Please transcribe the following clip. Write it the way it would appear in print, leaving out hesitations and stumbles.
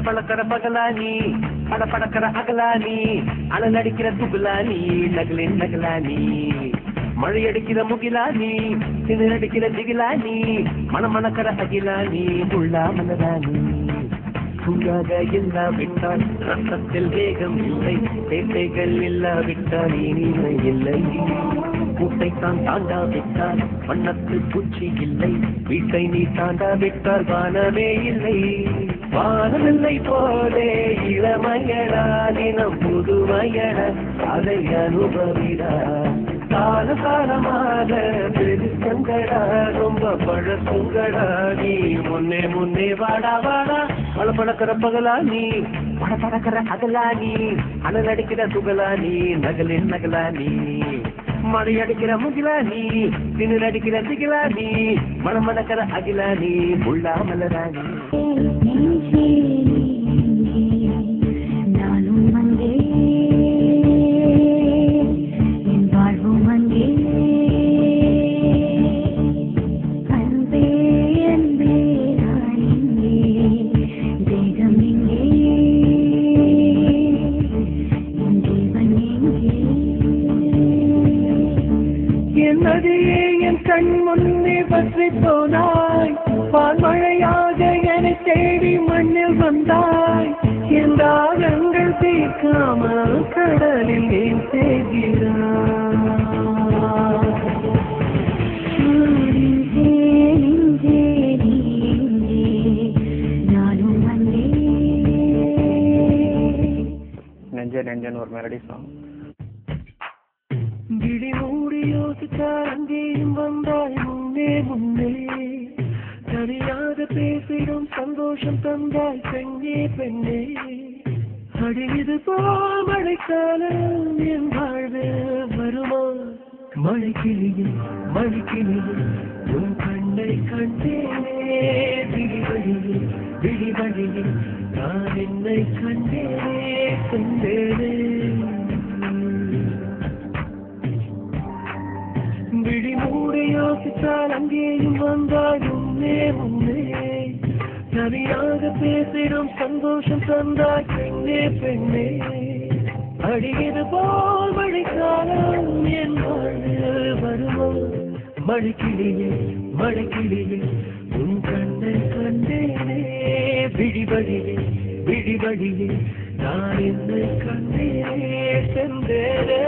பளபளக்கிற பகலானி படபடக்கிற அகலானி அனல் அடிக்கிற துகுலானி நகலின் நகலானி மழையடிக்கிற முகிலானி சிதறடிக்கிற திகிலானி மணமணக்கிற அகிலானி முள்ளா மலரானி சூடாக இல்லாவிட்டால் ரத்தத்தில் வேகம் இல்லை பேட்டைகள் இல்லாவிட்டால் இனிமை இல்லை கூட்டைத்தான் தாண்டாவிட்டால் வண்ணத்து பூச்சி இல்லை வீட்டை நீ தாண்டாவிட்டால் வானமே இல்லை வானமில்லை போலே இளமையடா தினம் புதுமையடா அதை அனுபவிடா கால காலமாக பெருசங்கடா ரொம்ப பழசுங்கடா நீ முன்னே முன்னே வாடா வாடா பளபளக்கிற பகலானி படபடக்கிற அகலானி அனல் அடிக்கிற துகலானி நகலின் நகலானி மழை அடிக்கிற முகிலானி திணறு அடிக்கிற திகிலானி மணமணக்கிற அகிலானி முள்ளா மலரானி நதியே என் கண் முன்னே பற்றி போனாய் பால்மழையாக என தேடி மண்ணில் வந்தாய் என் தாகங்கள் தீர்க்காமல் கடலில் ஏன் செய்கிறாய் நெஞ்சே நெஞ்சன் ஒரு மெலடி சாங் விழி மூடி யோசித்தால் அங்கேயும் வந்தாய் முன்னே முன்னே தெரியாத பேசிடும் சந்தோஷம் தந்தாய் பெண்ணே பெண்ணே அடியது போல் மழைக்காலம் என் வாழ்வில் வருமா மழைக்கிளியில் மழைக்கிளியில் உன் கண்ணை கண்டேனே விழிவழியில் விழிவழியில் நான் என்னை கண்டேனே கண்டேனே விழி மூடி யோசித்தால் அங்கேயும் வந்தாய் முன்னே முன்னே சரியாக பேசிடும் சந்தோஷம் தந்தாய் பெண்ணே பெண்ணே அடியது போல் மழைக்காலம் என் வாழ்வில் வருமா மழைக்கிளியே மழைக்கிளியே உன் கண்ணை கண்டேனே விழிவழியே விழிவழியே நான் என்னை கண்டேனே சென்றேனே